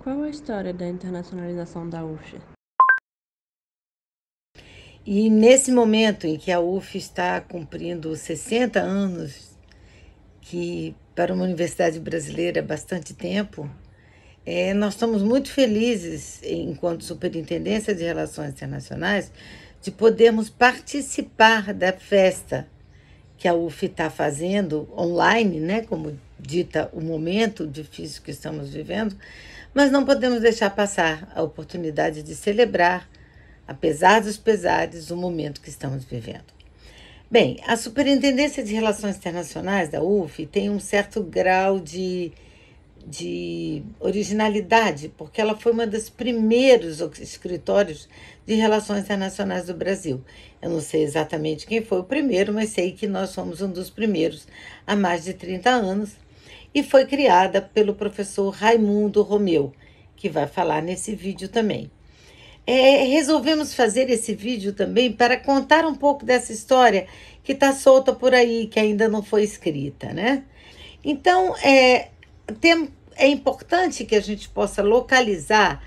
Qual a história da internacionalização da UF? E nesse momento em que a UF está cumprindo 60 anos, que para uma universidade brasileira é bastante tempo, nós estamos muito felizes, enquanto Superintendência de Relações Internacionais, de podermos participar da festa que a UF está fazendo online, né, como dita o momento difícil que estamos vivendo, mas não podemos deixar passar a oportunidade de celebrar, apesar dos pesares, o momento que estamos vivendo. Bem, a Superintendência de Relações Internacionais da UF tem um certo grau de originalidade, porque ela foi uma dos primeiros escritórios de relações internacionais do Brasil. Eu não sei exatamente quem foi o primeiro, mas sei que nós somos um dos primeiros há mais de 30 anos, e foi criada pelo professor Raimundo Romeu, que vai falar nesse vídeo também. Resolvemos fazer esse vídeo também para contar um pouco dessa história que está solta por aí, que ainda não foi escrita, né? Então, é importante que a gente possa localizar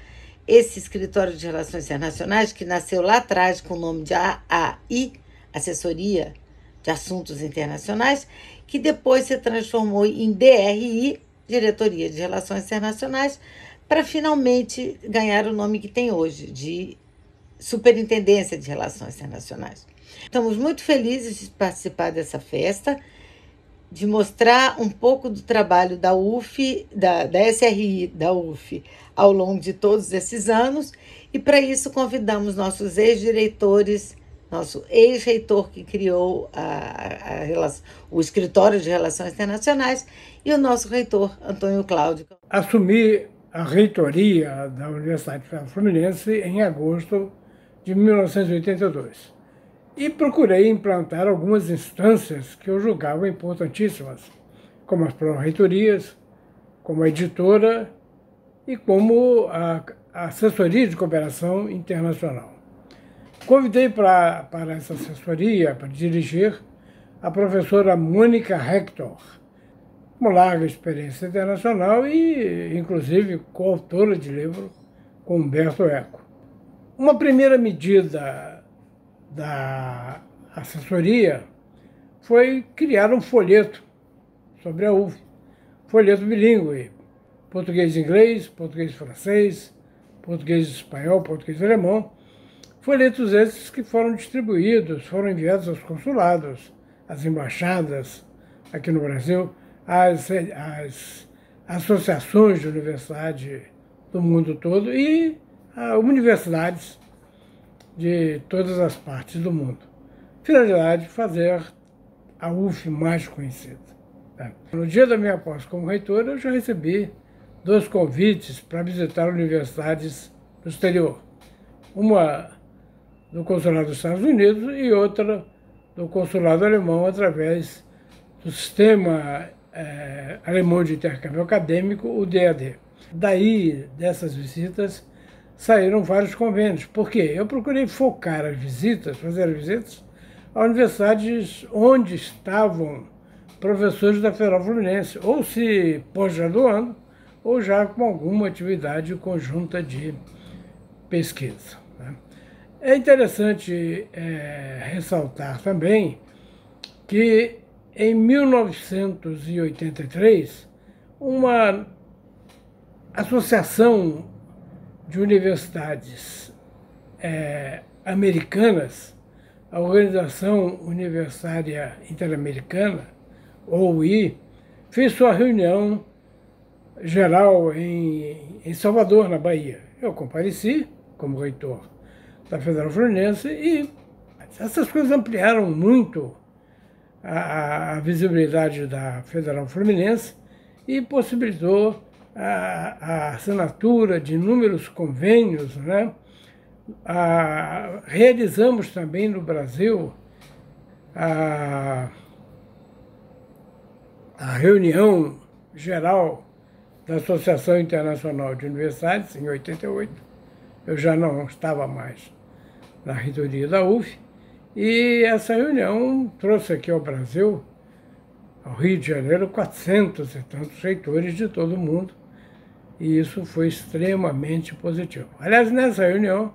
esse escritório de relações internacionais, que nasceu lá atrás com o nome de AAI, Assessoria de Assuntos Internacionais, que depois se transformou em DRI, Diretoria de Relações Internacionais, para finalmente ganhar o nome que tem hoje, de Superintendência de Relações Internacionais. Estamos muito felizes de participar dessa festa, de mostrar um pouco do trabalho da UF, da SRI, da UF, ao longo de todos esses anos, e para isso convidamos nossos ex-diretores, nosso ex-reitor que criou o Escritório de Relações Internacionais, e o nosso reitor, Antônio Cláudio. Assumi a reitoria da Universidade Federal Fluminense em agosto de 1982 e procurei implantar algumas instâncias que eu julgava importantíssimas, como as pró-reitorias, como a editora e como a assessoria de cooperação internacional. Convidei para essa assessoria, para dirigir, a professora Mônica Hector, uma larga experiência internacional e, inclusive, coautora de livro com Humberto Eco. Uma primeira medida da assessoria foi criar um folheto sobre a UF, folheto bilíngue, português-inglês, português-francês, português-espanhol, português-alemão, folhetos esses que foram distribuídos, foram enviados aos consulados, às embaixadas aqui no Brasil, às associações de universidade do mundo todo e a universidades de todas as partes do mundo. Finalidade, fazer a UF mais conhecida. No dia da minha posse como reitor, eu já recebi 2 convites para visitar universidades do exterior. Uma do Consulado dos Estados Unidos e outra do Consulado Alemão, através do Sistema Alemão de Intercâmbio Acadêmico, o DAD. Daí, dessas visitas, saíram vários convênios. Por quê? Eu procurei focar as visitas, fazer as visitas a universidades onde estavam professores da Federal Fluminense, ou se pós-graduando, ou já com alguma atividade conjunta de pesquisa. É interessante ressaltar também que em 1983, uma associação de universidades americanas, a Organização Universitária Interamericana, OUI, fez sua reunião geral em Salvador, na Bahia. Eu compareci como reitor da Federal Fluminense e essas coisas ampliaram muito a visibilidade da Federal Fluminense e possibilitou a assinatura de inúmeros convênios, né? Realizamos também no Brasil a reunião geral da Associação Internacional de Universidades, em 88. Eu já não estava mais na reitoria da UF, e essa reunião trouxe aqui ao Brasil, ao Rio de Janeiro, 400 e tantos reitores de todo o mundo, e isso foi extremamente positivo. Aliás, nessa reunião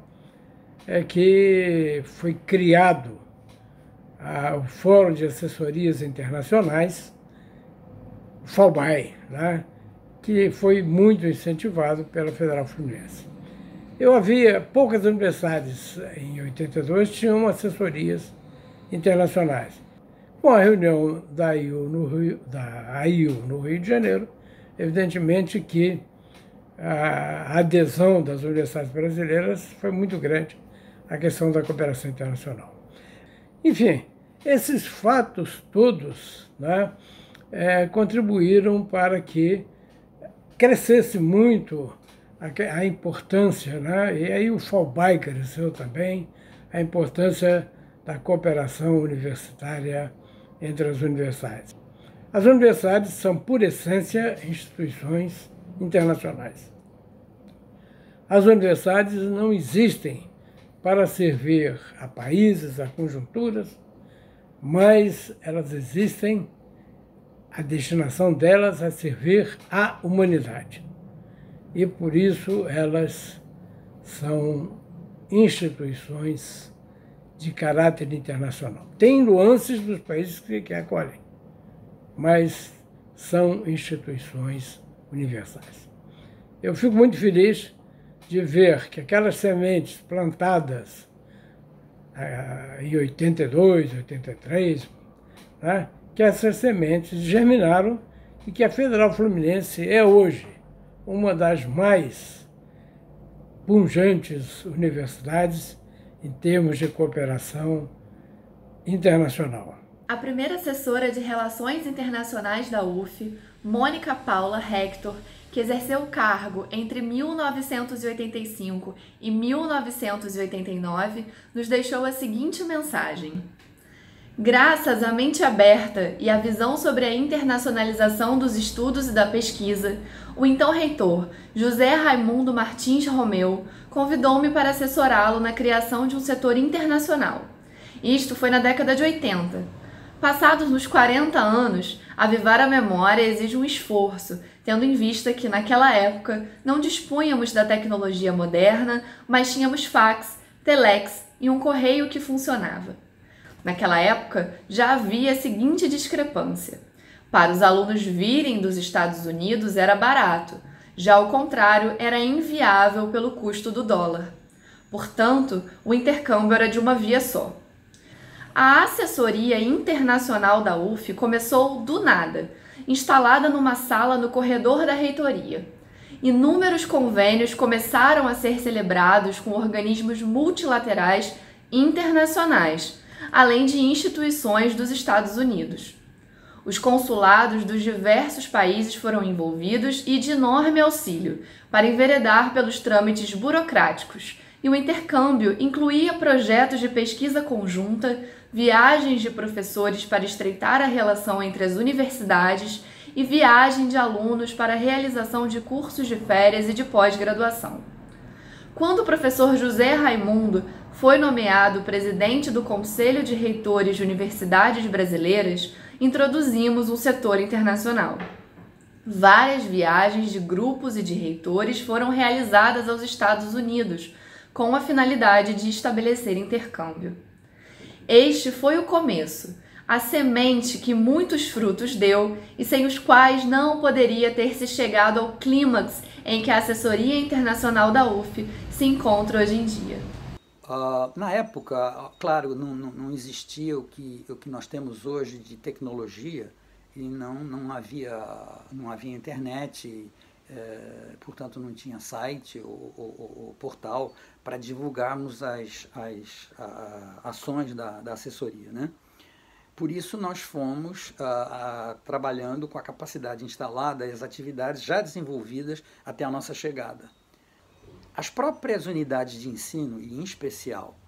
é que foi criado o Fórum de Assessorias Internacionais, FOBAI, né, que foi muito incentivado pela Federal Fluminense. Eu havia poucas universidades em 82 tinham assessorias internacionais. Com a reunião da AIU no Rio de Janeiro, evidentemente que a adesão das universidades brasileiras foi muito grande à questão da cooperação internacional. Enfim, esses fatos todos, né, contribuíram para que crescesse muito a importância, né, e aí o FOBAI cresceu também, a importância da cooperação universitária entre as universidades. As universidades são, por essência, instituições internacionais. As universidades não existem para servir a países, a conjunturas, mas elas existem, a destinação delas é servir à humanidade. E por isso elas são instituições de caráter internacional. Tem nuances dos países que acolhem, mas são instituições universais. Eu fico muito feliz de ver que aquelas sementes plantadas em 82, 83, né, que essas sementes germinaram e que a Federal Fluminense é hoje uma das mais pujantes universidades em termos de cooperação internacional. A primeira assessora de Relações Internacionais da UF, Mônica Paula Hector, que exerceu o cargo entre 1985 e 1989, nos deixou a seguinte mensagem: graças à mente aberta e à visão sobre a internacionalização dos estudos e da pesquisa, o então reitor José Raimundo Martins Romeu convidou-me para assessorá-lo na criação de um setor internacional. Isto foi na década de 80. Passados os 40 anos, avivar a memória exige um esforço, tendo em vista que, naquela época, não dispunhamos da tecnologia moderna, mas tínhamos fax, telex e um correio que funcionava. Naquela época, já havia a seguinte discrepância. Para os alunos virem dos Estados Unidos era barato, já o contrário era inviável pelo custo do dólar. Portanto, o intercâmbio era de uma via só. A assessoria internacional da UF começou do nada, instalada numa sala no corredor da reitoria. Inúmeros convênios começaram a ser celebrados com organismos multilaterais internacionais, além de instituições dos Estados Unidos. Os consulados dos diversos países foram envolvidos e de enorme auxílio para enveredar pelos trâmites burocráticos, e o intercâmbio incluía projetos de pesquisa conjunta, viagens de professores para estreitar a relação entre as universidades e viagem de alunos para a realização de cursos de férias e de pós-graduação. Quando o professor José Raimundo foi nomeado presidente do Conselho de Reitores de Universidades Brasileiras, introduzimos um setor internacional. Várias viagens de grupos e de reitores foram realizadas aos Estados Unidos, com a finalidade de estabelecer intercâmbio. Este foi o começo, a semente que muitos frutos deu e sem os quais não poderia ter se chegado ao clímax em que a assessoria internacional da UF se encontra hoje em dia. Na época, claro, não existia o que nós temos hoje de tecnologia e não havia internet, portanto não tinha site ou portal para divulgarmos as ações da assessoria, né? Por isso nós fomos trabalhando com a capacidade instalada e as atividades já desenvolvidas até a nossa chegada. As próprias unidades de ensino, e em especial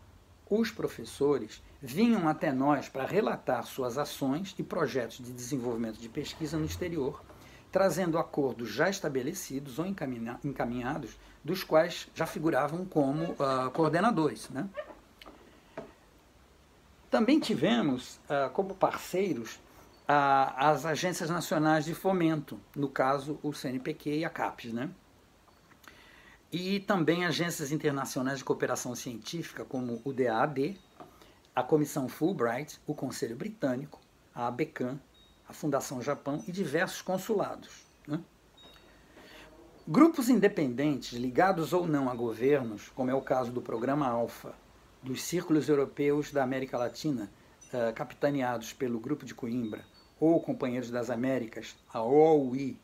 os professores, vinham até nós para relatar suas ações e projetos de desenvolvimento de pesquisa no exterior, trazendo acordos já estabelecidos ou encaminhados, dos quais já figuravam como coordenadores, né? Também tivemos como parceiros as agências nacionais de fomento, no caso o CNPq e a CAPES, né? e também agências internacionais de cooperação científica, como o DAAD, a Comissão Fulbright, o Conselho Britânico, a ABECAM, a Fundação Japão e diversos consulados, né? Grupos independentes, ligados ou não a governos, como é o caso do Programa Alfa, dos Círculos Europeus da América Latina, capitaneados pelo Grupo de Coimbra, ou Companheiros das Américas, a OUI,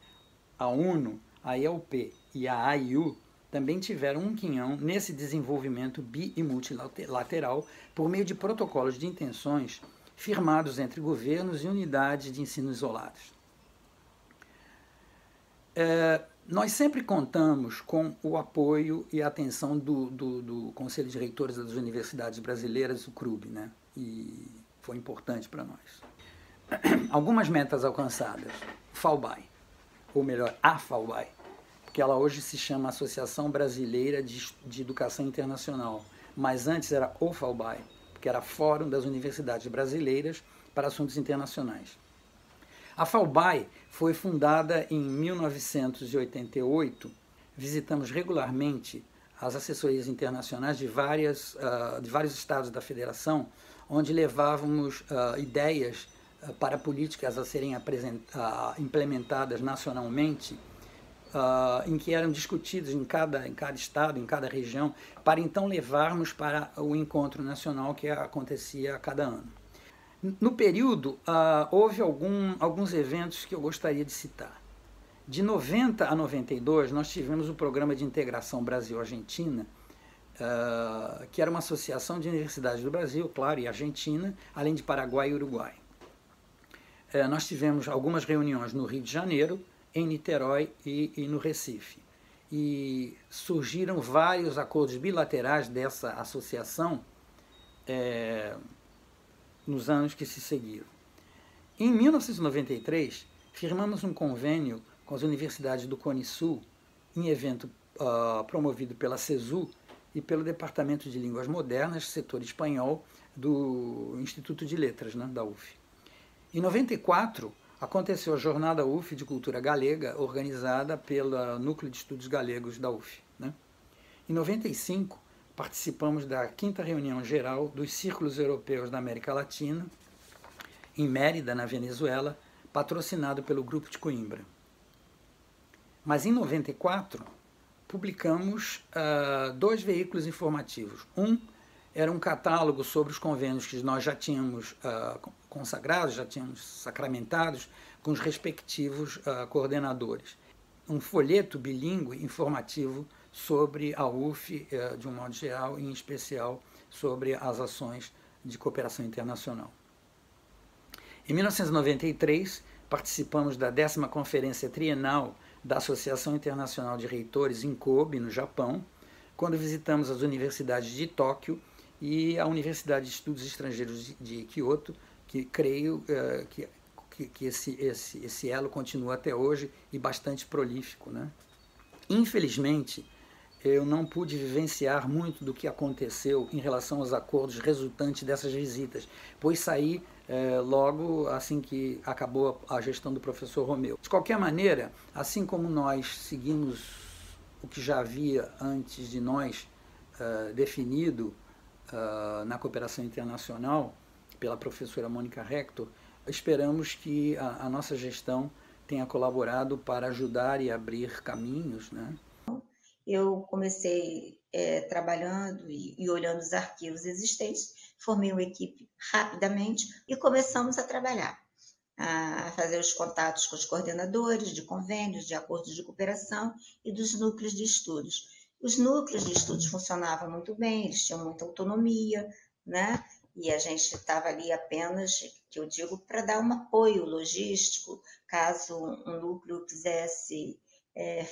a ONU, a ILP e a AIU, também tiveram um quinhão nesse desenvolvimento bi- e multilateral por meio de protocolos de intenções firmados entre governos e unidades de ensino isoladas. Nós sempre contamos com o apoio e a atenção do Conselho de Reitores das Universidades Brasileiras, o CRUB, né? E foi importante para nós. Algumas metas alcançadas. FAUBAI, ou melhor, a FAUBAI, porque ela hoje se chama Associação Brasileira de Educação Internacional, mas antes era o FAUBAI, porque era Fórum das Universidades Brasileiras para Assuntos Internacionais. A FAUBAI foi fundada em 1988. Visitamos regularmente as assessorias internacionais de vários estados da federação, onde levávamos ideias para políticas a serem implementadas nacionalmente, em que eram discutidos em cada estado, em cada região, para então levarmos para o encontro nacional que acontecia a cada ano. No período, houve alguns eventos que eu gostaria de citar. De 90 a 92, nós tivemos o Programa de Integração Brasil-Argentina, que era uma associação de universidades do Brasil, claro, e Argentina, além de Paraguai e Uruguai. Nós tivemos algumas reuniões no Rio de Janeiro, em Niterói e no Recife. E surgiram vários acordos bilaterais dessa associação nos anos que se seguiram. Em 1993, firmamos um convênio com as universidades do Cone Sul, em evento promovido pela CESU e pelo Departamento de Línguas Modernas, setor espanhol, do Instituto de Letras, né, da UF. Em 94, aconteceu a Jornada UF de Cultura Galega, organizada pelo Núcleo de Estudos Galegos da UF, né? Em 95, participamos da 5ª reunião geral dos Círculos Europeus da América Latina, em Mérida, na Venezuela, patrocinado pelo Grupo de Coimbra. Mas em 94, publicamos 2 veículos informativos. Um era um catálogo sobre os convênios que nós já tínhamos consagrados, já tínhamos sacramentados, com os respectivos coordenadores. Um folheto bilíngue informativo sobre a UF, de um modo geral, e em especial sobre as ações de cooperação internacional. Em 1993, participamos da 10ª Conferência Trienal da Associação Internacional de Reitores em Kobe, no Japão, quando visitamos as universidades de Tóquio e a Universidade de Estudos Estrangeiros de Kyoto, que creio que esse elo continua até hoje e bastante prolífico, né? Infelizmente, eu não pude vivenciar muito do que aconteceu em relação aos acordos resultantes dessas visitas, pois saí logo assim que acabou a gestão do professor Romeu. De qualquer maneira, assim como nós seguimos o que já havia antes de nós definido na cooperação internacional pela professora Mônica Hector, esperamos que a nossa gestão tenha colaborado para ajudar e abrir caminhos, né? Eu comecei trabalhando e olhando os arquivos existentes, formei uma equipe rapidamente e começamos a trabalhar, a fazer os contatos com os coordenadores de convênios, de acordos de cooperação e dos núcleos de estudos. Os núcleos de estudos funcionavam muito bem, eles tinham muita autonomia, né? E a gente estava ali apenas, que eu digo, para dar um apoio logístico, caso um núcleo quisesse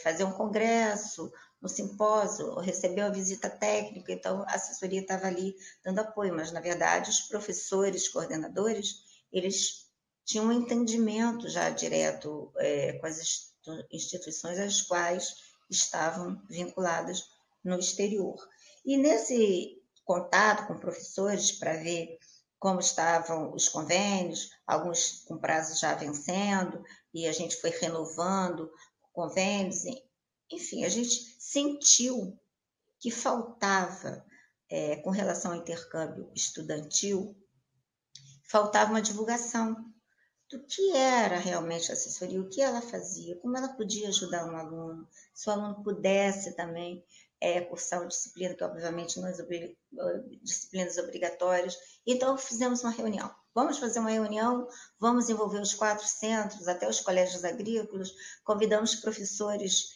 fazer um congresso, um simpósio, ou receber uma visita técnica, então a assessoria estava ali dando apoio, mas na verdade os professores, coordenadores, eles tinham um entendimento já direto com as instituições às quais estavam vinculadas no exterior. E nesse contato com professores para ver como estavam os convênios, alguns com prazo já vencendo, e a gente foi renovando convênios enfim, a gente sentiu que faltava, com relação ao intercâmbio estudantil, faltava uma divulgação do que era realmente a assessoria, o que ela fazia, como ela podia ajudar um aluno, se o aluno pudesse também cursar uma disciplina, que obviamente não é disciplinas obrigatórias. Então, fizemos uma reunião. Vamos fazer uma reunião, vamos envolver os 4 centros, até os colégios agrícolas, convidamos professores,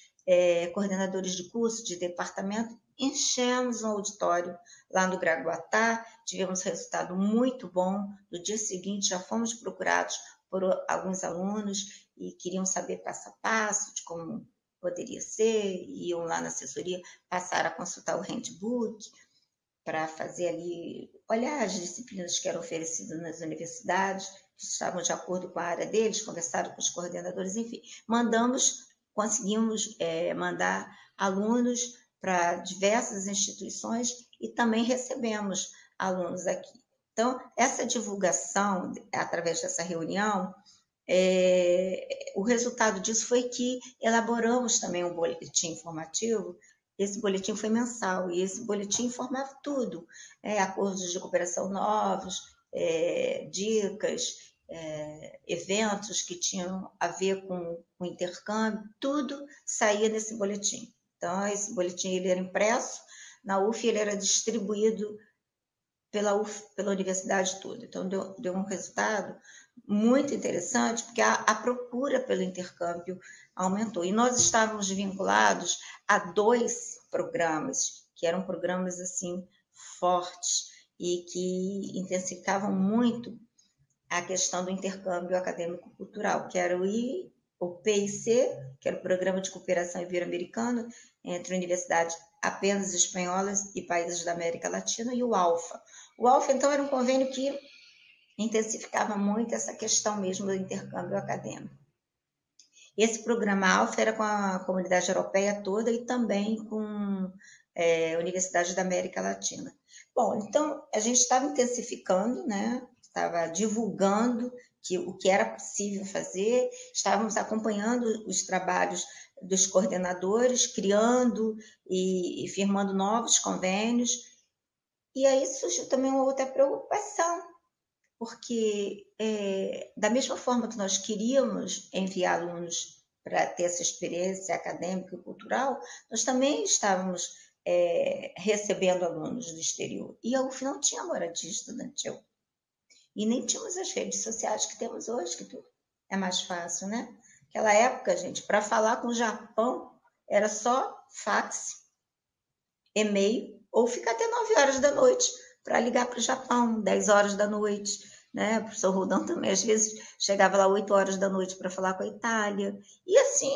coordenadores de curso, de departamento, enchemos um auditório lá no Gragoatá, tivemos resultado muito bom. No dia seguinte, já fomos procurados por alguns alunos e queriam saber passo a passo de como poderia ser, iam lá na assessoria, passaram a consultar o handbook para fazer ali, olhar as disciplinas que eram oferecidas nas universidades, que estavam de acordo com a área deles, conversaram com os coordenadores, enfim. Conseguimos mandar alunos para diversas instituições e também recebemos alunos aqui. Então, essa divulgação, através dessa reunião, o resultado disso foi que elaboramos também um boletim informativo. Esse boletim foi mensal e esse boletim informava tudo, acordos de cooperação novos, dicas, eventos que tinham a ver com o intercâmbio, tudo saía nesse boletim. Então, esse boletim ele era impresso, na UF ele era distribuído pela universidade toda. Então, deu um resultado muito interessante, porque a procura pelo intercâmbio aumentou. E nós estávamos vinculados a 2 programas, que eram programas assim fortes e que intensificavam muito a questão do intercâmbio acadêmico-cultural, que era o PIC, que era o Programa de Cooperação Ibero-Americano, entre universidades apenas espanholas e países da América Latina, e o ALFA. O ALFA, então, era um convênio que intensificava muito essa questão mesmo do intercâmbio acadêmico. Esse programa ALFA era com a comunidade europeia toda e também com universidades da América Latina. Bom, então, a gente estava intensificando, né? Estava divulgando o que era possível fazer, estávamos acompanhando os trabalhos dos coordenadores, criando e firmando novos convênios. E aí surgiu também uma outra preocupação, porque da mesma forma que nós queríamos enviar alunos para ter essa experiência acadêmica e cultural, nós também estávamos recebendo alunos do exterior. E a UF não tinha moradia estudantil. E nem tínhamos as redes sociais que temos hoje, que tudo é mais fácil, né? Naquela época, gente, para falar com o Japão, era só fax, e-mail, ou ficar até 9 horas da noite para ligar para o Japão, 10 horas da noite, né? O professor Roldão também, às vezes, chegava lá 8 horas da noite para falar com a Itália. E assim,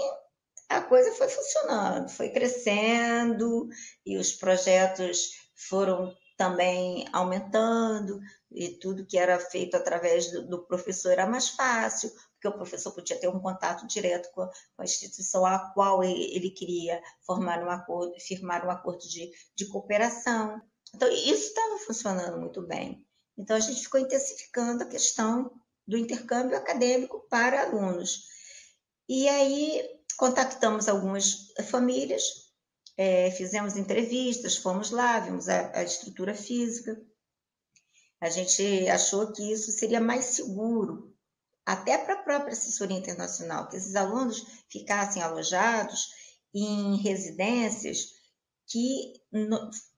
a coisa foi funcionando, foi crescendo, e os projetos foram também aumentando, e tudo que era feito através do professor era mais fácil, porque o professor podia ter um contato direto com a instituição a qual ele queria firmar um acordo de cooperação. Então, isso estava funcionando muito bem. Então, a gente ficou intensificando a questão do intercâmbio acadêmico para alunos. E aí, contactamos algumas famílias, fizemos entrevistas, fomos lá, vimos a estrutura física. A gente achou que isso seria mais seguro, até para a própria assessoria internacional, que esses alunos ficassem alojados em residências que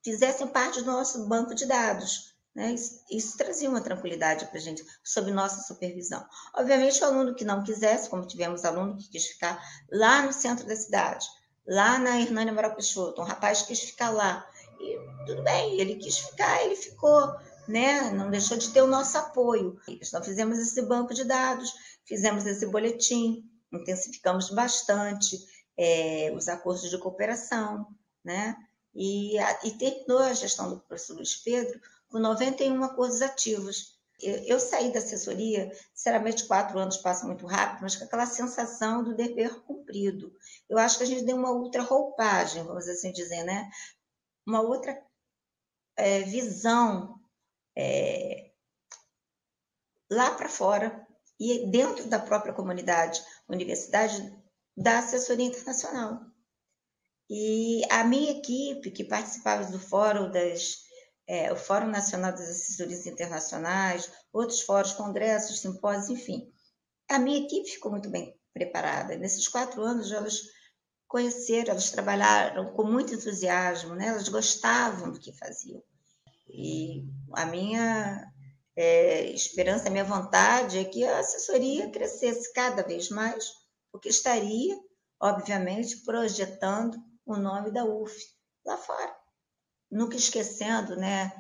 fizessem parte do nosso banco de dados, né? Isso trazia uma tranquilidade para a gente, sob nossa supervisão. Obviamente, o aluno que não quisesse, como tivemos aluno que quis ficar lá no centro da cidade, lá na Hernani Amaral Peixoto, um rapaz quis ficar lá, e tudo bem, ele quis ficar, ele ficou, né? Não deixou de ter o nosso apoio. Então, fizemos esse banco de dados, fizemos esse boletim, intensificamos bastante os acordos de cooperação, né? E terminou a gestão do professor Luiz Pedro com 91 acordos ativos. Eu saí da assessoria, sinceramente, 4 anos passam muito rápido, mas com aquela sensação do dever cumprido. Eu acho que a gente deu uma outra roupagem, vamos assim dizer, né? Uma outra visão lá para fora e dentro da própria comunidade, universidade, da assessoria internacional. E a minha equipe, que participava do fórum o Fórum Nacional das Assessorias Internacionais, outros fóruns, congressos, simpósios, enfim, a minha equipe ficou muito bem preparada. Nesses 4 anos, elas conheceram, elas trabalharam com muito entusiasmo, né? Elas gostavam do que faziam. E a minha esperança, a minha vontade é que a assessoria crescesse cada vez mais, porque estaria, obviamente, projetando o nome da UF lá fora. Nunca esquecendo, né,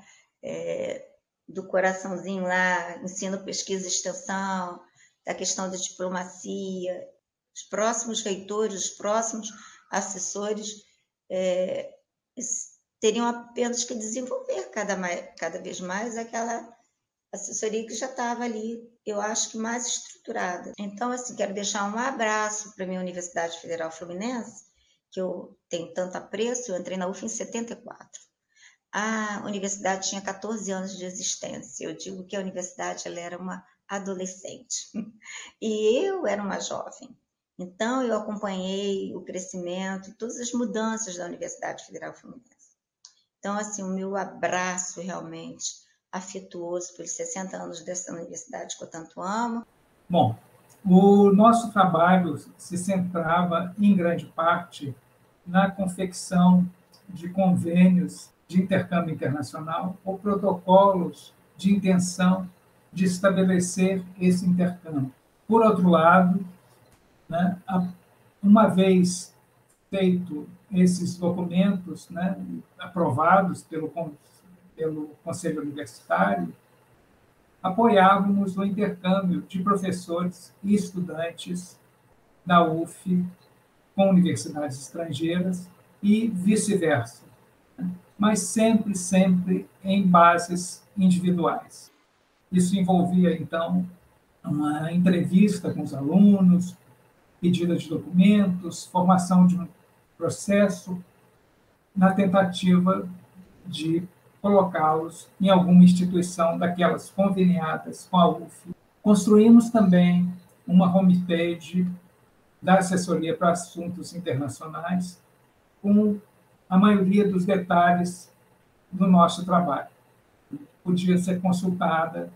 do coraçãozinho lá, ensino, pesquisa e extensão, da questão da diplomacia. Os próximos reitores, os próximos assessores teriam apenas que desenvolver cada vez mais aquela assessoria que já estava ali, eu acho que mais estruturada. Então, assim, quero deixar um abraço para a minha Universidade Federal Fluminense, que eu tenho tanto apreço. Eu entrei na UF em 74. A universidade tinha 14 anos de existência. Eu digo que a universidade ela era uma adolescente. E eu era uma jovem. Então, eu acompanhei o crescimento e todas as mudanças da Universidade Federal Fluminense. Então, assim, o meu abraço realmente afetuoso pelos 60 anos dessa universidade que eu tanto amo. Bom, o nosso trabalho se centrava, em grande parte, na confecção de convênios de intercâmbio internacional ou protocolos de intenção de estabelecer esse intercâmbio. Por outro lado, né, uma vez feito esses documentos, né, aprovados pelo Conselho Universitário, apoiávamos o intercâmbio de professores e estudantes da UF com universidades estrangeiras e vice-versa, mas sempre em bases individuais. Isso envolvia, então, uma entrevista com os alunos, pedido de documentos, formação de um processo, na tentativa de colocá-los em alguma instituição daquelas conveniadas com a UF. Construímos também uma homepage da Assessoria para Assuntos Internacionais, com a maioria dos detalhes do nosso trabalho. Podia ser consultada.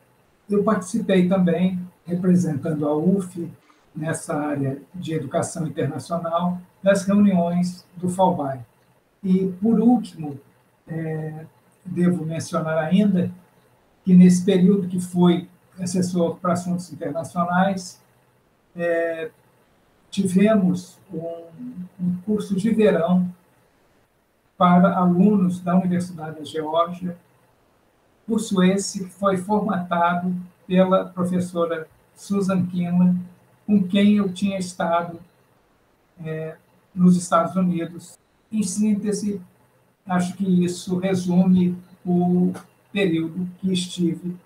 Eu participei também, representando a UF, nessa área de educação internacional, das reuniões do FAUBAI. E, por último, devo mencionar ainda que, nesse período que fui assessor para assuntos internacionais, tivemos um curso de verão para alunos da Universidade da Geórgia, curso esse que foi formatado pela professora Susan Kinlan, com quem eu tinha estado nos Estados Unidos. Em síntese, acho que isso resume o período que estive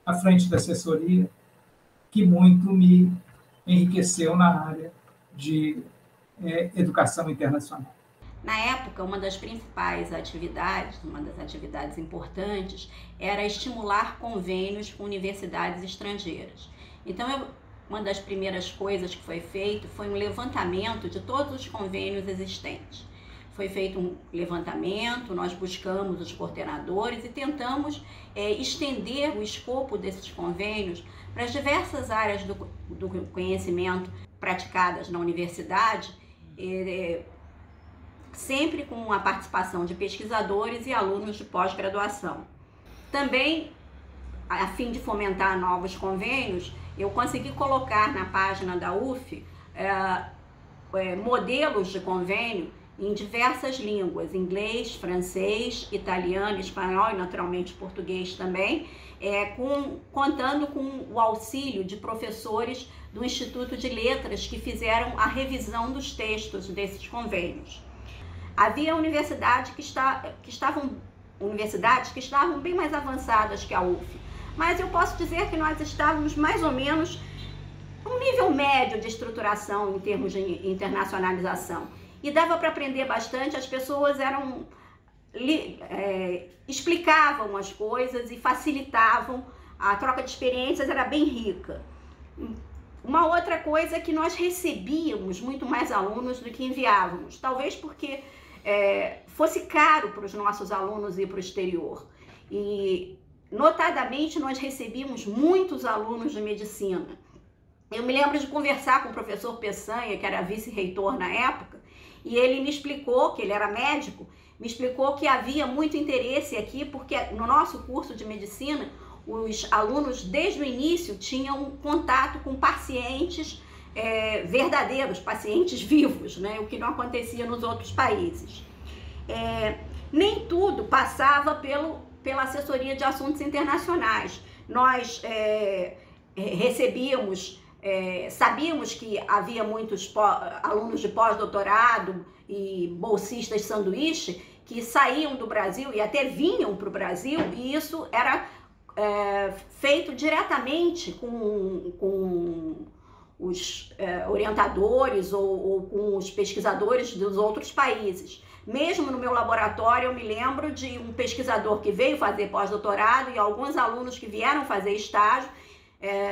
à frente da assessoria, que muito me enriqueceu na área de educação internacional. Na época, uma das principais atividades, uma das atividades importantes, era estimular convênios com universidades estrangeiras. Então, uma das primeiras coisas que foi feito foi um levantamento de todos os convênios existentes. Foi feito um levantamento, nós buscamos os coordenadores e tentamos estender o escopo desses convênios para as diversas áreas do conhecimento praticadas na universidade, sempre com a participação de pesquisadores e alunos de pós-graduação. Também, a fim de fomentar novos convênios, eu consegui colocar na página da UF modelos de convênio em diversas línguas, inglês, francês, italiano, espanhol e naturalmente português também, contando com o auxílio de professores do Instituto de Letras que fizeram a revisão dos textos desses convênios. Havia universidades que estavam bem mais avançadas que a UF, mas eu posso dizer que nós estávamos mais ou menos um nível médio de estruturação em termos de internacionalização. E dava para aprender bastante, as pessoas explicavam as coisas e facilitavam, a troca de experiências era bem rica. Uma outra coisa é que nós recebíamos muito mais alunos do que enviávamos, talvez porque fosse caro para os nossos alunos ir para o exterior. E, notadamente, nós recebíamos muitos alunos de medicina. Eu me lembro de conversar com o professor Peçanha, que era vice-reitor na época, e ele me explicou, que ele era médico, me explicou que havia muito interesse aqui, porque no nosso curso de medicina, os alunos, desde o início, tinham contato com pacientes verdadeiros, pacientes vivos, né? O que não acontecia nos outros países. Nem tudo passava pela assessoria de assuntos internacionais. Nós recebíamos, sabíamos que havia muitos alunos de pós-doutorado e bolsistas sanduíche que saíam do Brasil e até vinham para o Brasil, e isso era feito diretamente com os orientadores ou com os pesquisadores dos outros países. Mesmo no meu laboratório, eu me lembro de um pesquisador que veio fazer pós-doutorado e alguns alunos que vieram fazer estágio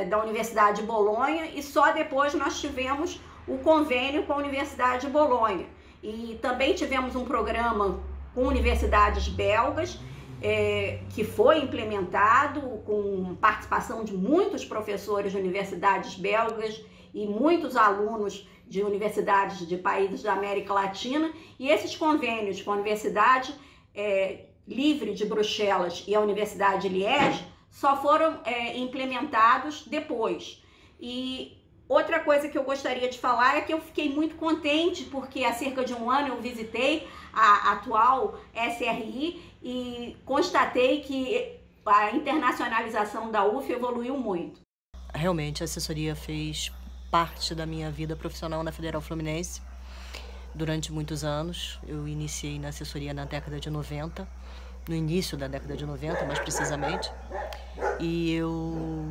da Universidade de Bolonha, e só depois nós tivemos o convênio com a Universidade de Bolonha. E também tivemos um programa com universidades belgas, que foi implementado com participação de muitos professores de universidades belgas e muitos alunos de universidades de países da América Latina, e esses convênios com a Universidade Livre de Bruxelas e a Universidade de Liège só foram implementados depois. E outra coisa que eu gostaria de falar é que eu fiquei muito contente, porque há cerca de um ano eu visitei a atual SRI e constatei que a internacionalização da UF evoluiu muito. Realmente, a assessoria fez parte da minha vida profissional na Federal Fluminense durante muitos anos. Eu iniciei na assessoria na década de 90, no início da década de 90, mais precisamente, e eu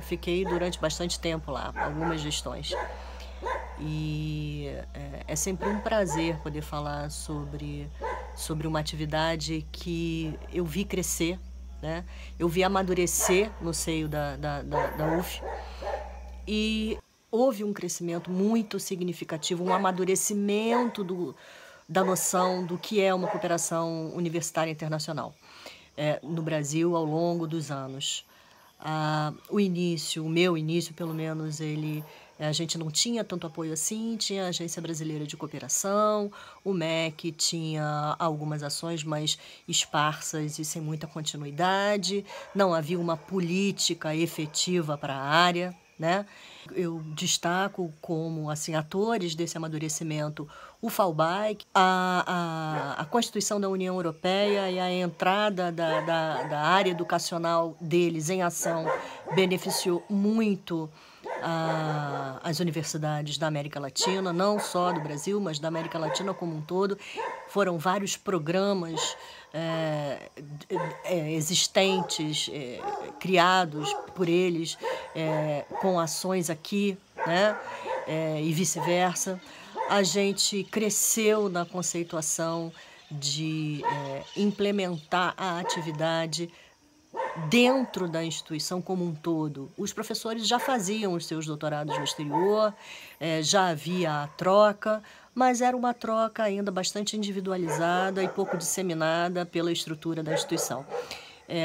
fiquei durante bastante tempo lá, algumas gestões. E é sempre um prazer poder falar sobre uma atividade que eu vi crescer, né? Eu vi amadurecer no seio da UF, e houve um crescimento muito significativo, um amadurecimento da noção do que é uma cooperação universitária internacional no Brasil ao longo dos anos. O meu início, pelo menos, a gente não tinha tanto apoio assim, tinha a Agência Brasileira de Cooperação, o MEC tinha algumas ações mais esparsas e sem muita continuidade, não havia uma política efetiva para a área, né? Eu destaco como atores desse amadurecimento o FAUBAI, a Constituição da União Europeia e a entrada da área educacional deles em ação beneficiou muito as universidades da América Latina, não só do Brasil, mas da América Latina como um todo. Foram vários programas existentes, criados por eles, com ações aqui, né? E vice-versa. A gente cresceu na conceituação de implementar a atividade dentro da instituição como um todo. Os professores já faziam os seus doutorados no exterior, já havia a troca, mas era uma troca ainda bastante individualizada e pouco disseminada pela estrutura da instituição.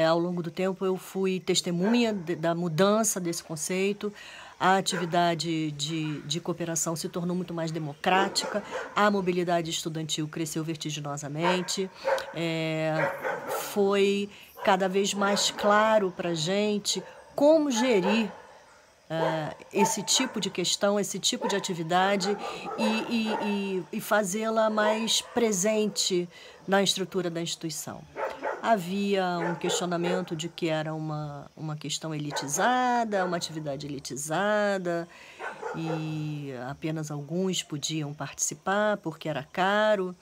Ao longo do tempo eu fui testemunha da mudança desse conceito. A atividade de cooperação se tornou muito mais democrática, a mobilidade estudantil cresceu vertiginosamente, foi cada vez mais claro para a gente como gerir esse tipo de questão, esse tipo de atividade e fazê-la mais presente na estrutura da instituição. Havia um questionamento de que era uma questão elitizada, uma atividade elitizada, e apenas alguns podiam participar porque era caro,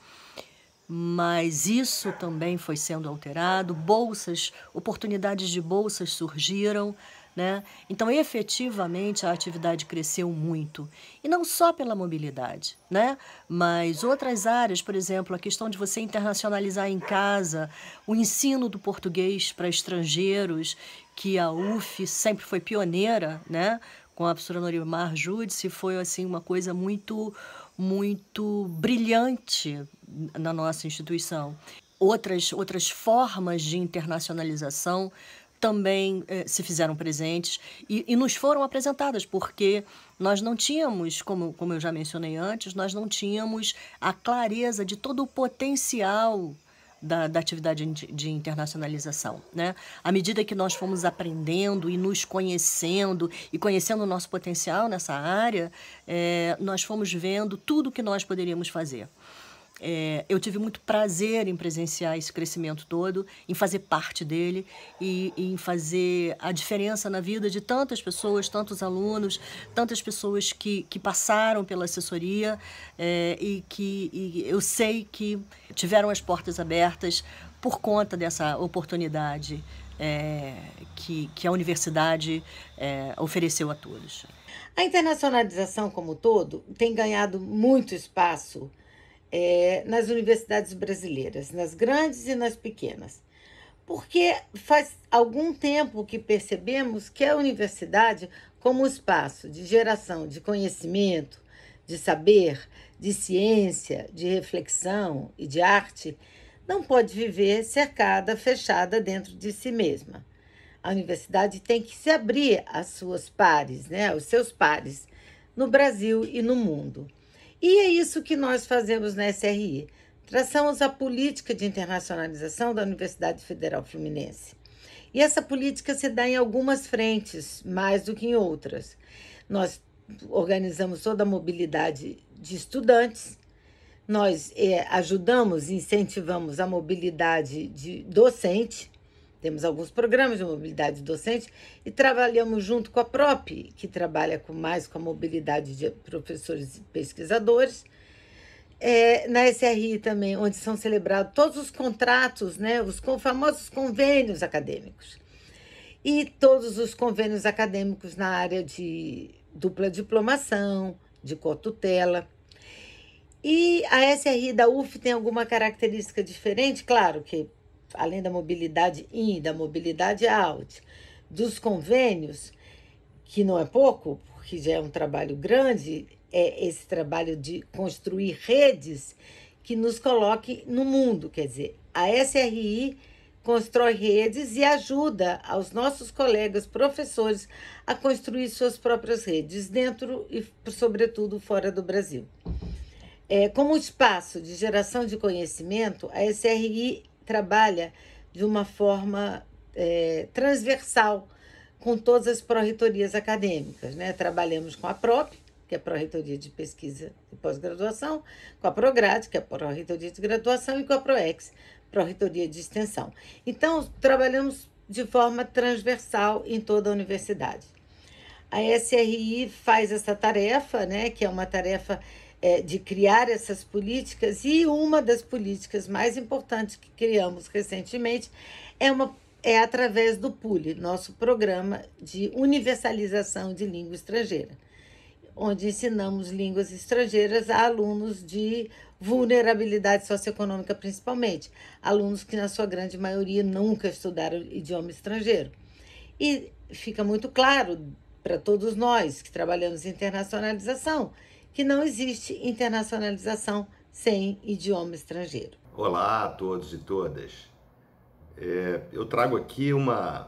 mas isso também foi sendo alterado, oportunidades de bolsas surgiram, né? Então, efetivamente, a atividade cresceu muito. E não só pela mobilidade, né? Mas outras áreas, por exemplo, a questão de você internacionalizar em casa, o ensino do português para estrangeiros, que a UF sempre foi pioneira, né? com a professora Norimar Júdice foi assim uma coisa muito brilhante na nossa instituição. Outras formas de internacionalização também se fizeram presentes e nos foram apresentadas, porque nós não tínhamos, como eu já mencionei antes, nós não tínhamos a clareza de todo o potencial da atividade de internacionalização, né? À medida que nós fomos aprendendo e nos conhecendo e conhecendo o nosso potencial nessa área, nós fomos vendo tudo o que nós poderíamos fazer. Eu tive muito prazer em presenciar esse crescimento todo, em fazer parte dele e em fazer a diferença na vida de tantas pessoas, tantos alunos, tantas pessoas que passaram pela assessoria e eu sei que tiveram as portas abertas por conta dessa oportunidade que a universidade ofereceu a todos. A internacionalização como um todo tem ganhado muito espaço nas universidades brasileiras, nas grandes e nas pequenas, porque faz algum tempo que percebemos que a universidade, como espaço de geração de conhecimento, de saber, de ciência, de reflexão e de arte, não pode viver cercada, fechada dentro de si mesma. A universidade tem que se abrir às suas pares, né, aos seus pares, no Brasil e no mundo. E é isso que nós fazemos na SRI. Traçamos a política de internacionalização da Universidade Federal Fluminense. E essa política se dá em algumas frentes, mais do que em outras. Nós organizamos toda a mobilidade de estudantes, nós ajudamos e incentivamos a mobilidade de docente, temos alguns programas de mobilidade docente e trabalhamos junto com a PROP, que trabalha mais com a mobilidade de professores e pesquisadores. Na SRI também, onde são celebrados todos os contratos, né, os famosos convênios acadêmicos. E todos os convênios acadêmicos na área de dupla diplomação, de cotutela. E a SRI da UF tem alguma característica diferente? Claro que além da mobilidade in, da mobilidade out, dos convênios, que não é pouco, porque já é um trabalho grande, é esse trabalho de construir redes que nos coloque no mundo. Quer dizer, a SRI constrói redes e ajuda aos nossos colegas professores a construir suas próprias redes, dentro e, sobretudo, fora do Brasil. Como espaço de geração de conhecimento, a SRI trabalha de uma forma transversal com todas as pró-reitorias acadêmicas, né? Trabalhamos com a PROP, que é a Pró-Reitoria de Pesquisa e Pós-Graduação, com a PROGRADE, que é a Pró-Reitoria de Graduação, e com a PROEX, Pró-Reitoria de Extensão. Então, trabalhamos de forma transversal em toda a universidade. A SRI faz essa tarefa, né, que é uma tarefa de criar essas políticas, e uma das políticas mais importantes que criamos recentemente é através do PULE, nosso programa de universalização de língua estrangeira, onde ensinamos línguas estrangeiras a alunos de vulnerabilidade socioeconômica, principalmente, alunos que, na sua grande maioria, nunca estudaram idioma estrangeiro. E fica muito claro para todos nós que trabalhamos em internacionalização que não existe internacionalização sem idioma estrangeiro. Olá a todos e todas. Eu trago aqui uma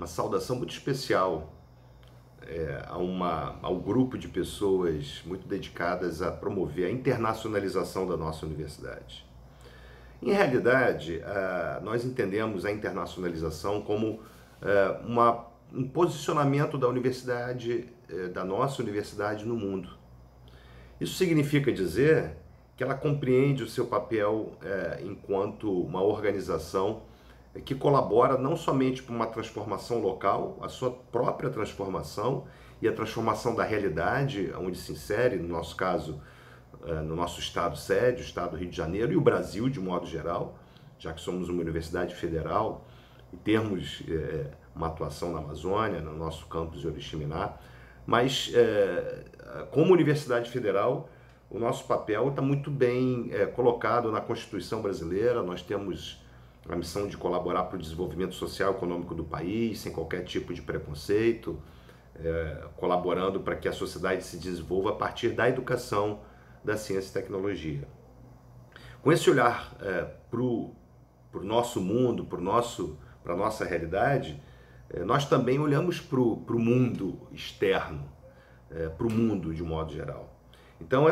saudação muito especial ao grupo de pessoas muito dedicadas a promover a internacionalização da nossa universidade. Em realidade, nós entendemos a internacionalização como um posicionamento da universidade, da nossa universidade no mundo. Isso significa dizer que ela compreende o seu papel enquanto uma organização que colabora não somente para uma transformação local, a sua própria transformação e a transformação da realidade onde se insere, no nosso caso, no nosso estado sede, o estado do Rio de Janeiro e o Brasil de modo geral, já que somos uma universidade federal e temos uma atuação na Amazônia, no nosso campus de Oriximiná, mas como Universidade Federal, o nosso papel está muito bem colocado na Constituição brasileira. Nós temos a missão de colaborar para o desenvolvimento social e econômico do país, sem qualquer tipo de preconceito. colaborando para que a sociedade se desenvolva a partir da educação, da ciência e tecnologia. Com esse olhar para o nosso mundo, para a nossa realidade, nós também olhamos para o mundo externo, para o mundo de um modo geral. Então,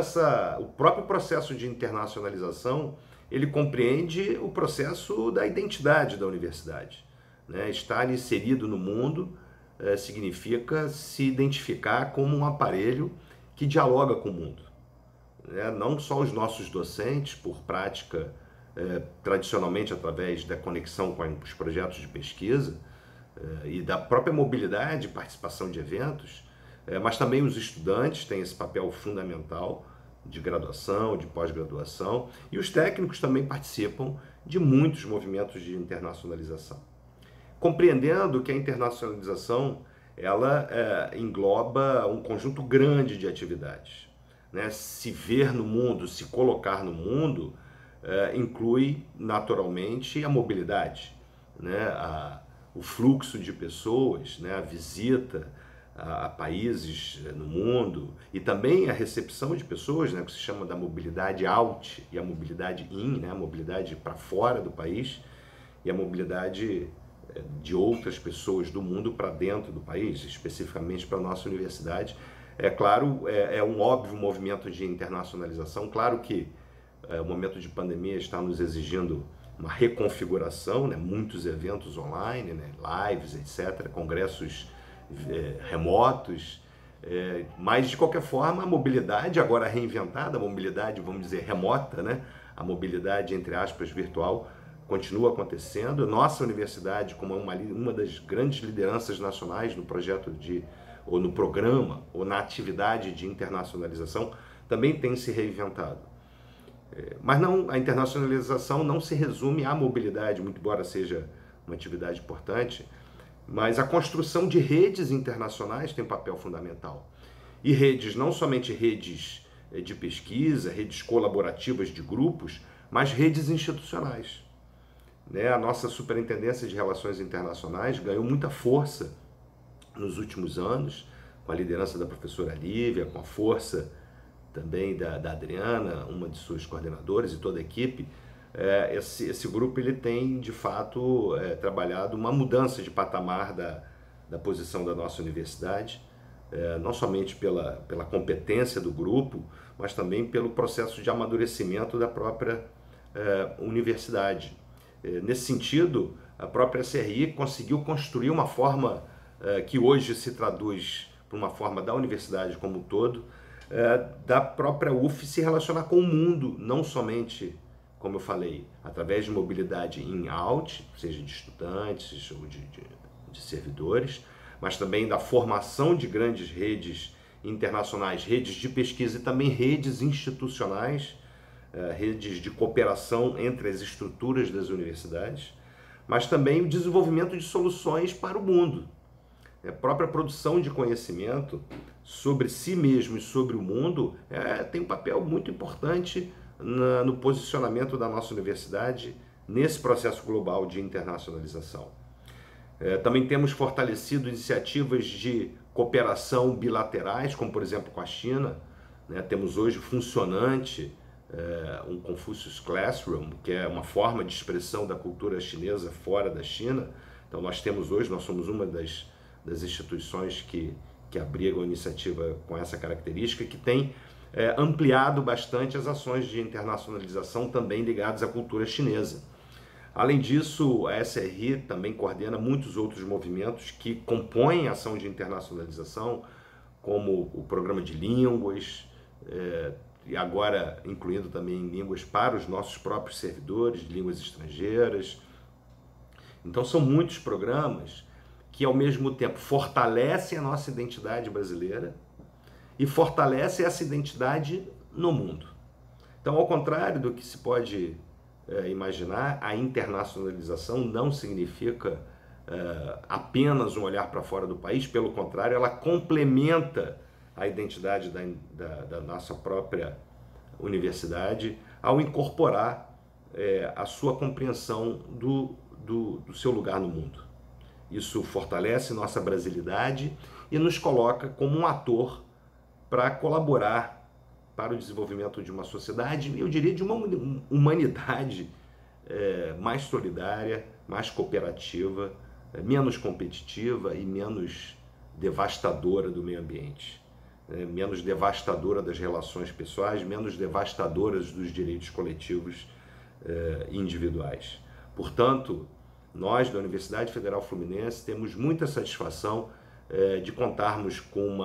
o próprio processo de internacionalização, ele compreende o processo da identidade da universidade. Estar inserido no mundo significa se identificar como um aparelho que dialoga com o mundo. Não só os nossos docentes, por prática, tradicionalmente através da conexão com os projetos de pesquisa e da própria mobilidade e participação de eventos, mas também os estudantes têm esse papel fundamental de graduação, de pós-graduação, e os técnicos também participam de muitos movimentos de internacionalização. Compreendendo que a internacionalização ela engloba um conjunto grande de atividades. Se ver no mundo, se colocar no mundo, inclui naturalmente a mobilidade, o fluxo de pessoas, a visita a países no mundo e também a recepção de pessoas, que se chama da mobilidade out e a mobilidade in, a mobilidade para fora do país e a mobilidade de outras pessoas do mundo para dentro do país, especificamente para a nossa universidade. Claro, é um óbvio movimento de internacionalização. Claro que o momento de pandemia está nos exigindo uma reconfiguração, muitos eventos online, lives, etc., congressos remotos, mas de qualquer forma a mobilidade agora reinventada, a mobilidade, vamos dizer, remota, a mobilidade, entre aspas, virtual, continua acontecendo. Nossa universidade, como uma das grandes lideranças nacionais no projeto ou no programa, ou na atividade de internacionalização, também tem se reinventado. Mas a internacionalização não se resume à mobilidade, muito embora seja uma atividade importante, mas a construção de redes internacionais tem um papel fundamental. E redes, não somente redes de pesquisa, redes colaborativas de grupos, mas redes institucionais. A nossa Superintendência de Relações Internacionais ganhou muita força nos últimos anos, com a liderança da professora Lívia, com a força também da Adriana, uma de suas coordenadoras, e toda a equipe. Esse grupo ele tem, de fato, trabalhado uma mudança de patamar da posição da nossa universidade, não somente pela competência do grupo, mas também pelo processo de amadurecimento da própria universidade. Nesse sentido, a própria SRI conseguiu construir uma forma que hoje se traduz por uma forma da universidade como um todo, da própria UF se relacionar com o mundo, não somente, como eu falei, através de mobilidade in-out, seja de estudantes ou de servidores, mas também da formação de grandes redes internacionais, redes de pesquisa e também redes institucionais, redes de cooperação entre as estruturas das universidades, mas também o desenvolvimento de soluções para o mundo. A própria produção de conhecimento sobre si mesmo e sobre o mundo tem um papel muito importante no posicionamento da nossa universidade nesse processo global de internacionalização. Também temos fortalecido iniciativas de cooperação bilaterais, como por exemplo com a China. Temos hoje funcionante um Confucius Classroom, que é uma forma de expressão da cultura chinesa fora da China. Então nós somos uma das instituições que abrigam a iniciativa com essa característica, que tem ampliado bastante as ações de internacionalização também ligadas à cultura chinesa. Além disso, a SRI também coordena muitos outros movimentos que compõem a ação de internacionalização, como o programa de línguas, e agora incluindo também línguas para os nossos próprios servidores, de línguas estrangeiras. Então são muitos programas que ao mesmo tempo fortalecem a nossa identidade brasileira e fortalecem essa identidade no mundo. Então, ao contrário do que se pode imaginar, a internacionalização não significa apenas um olhar para fora do país, pelo contrário, ela complementa a identidade da nossa própria universidade ao incorporar a sua compreensão do seu lugar no mundo. Isso fortalece nossa brasilidade e nos coloca como um ator para colaborar para o desenvolvimento de uma sociedade, e eu diria de uma humanidade mais solidária, mais cooperativa, menos competitiva e menos devastadora do meio ambiente, menos devastadora das relações pessoais, menos devastadoras dos direitos coletivos e individuais. Portanto, nós da Universidade Federal Fluminense temos muita satisfação de contarmos com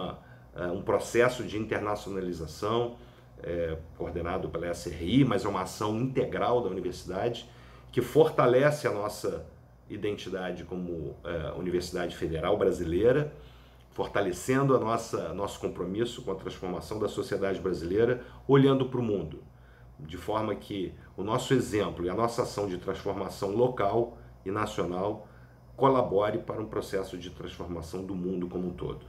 um processo de internacionalização coordenado pela SRI, mas é uma ação integral da universidade que fortalece a nossa identidade como Universidade Federal Brasileira, fortalecendo nosso compromisso com a transformação da sociedade brasileira, olhando para o mundo, de forma que o nosso exemplo e a nossa ação de transformação local e nacional colabore para um processo de transformação do mundo como um todo.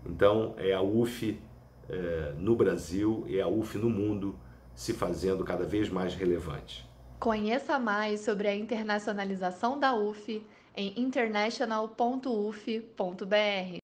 Então, é a UF no Brasil e a UF no mundo se fazendo cada vez mais relevante. Conheça mais sobre a internacionalização da UF em international.uf.br.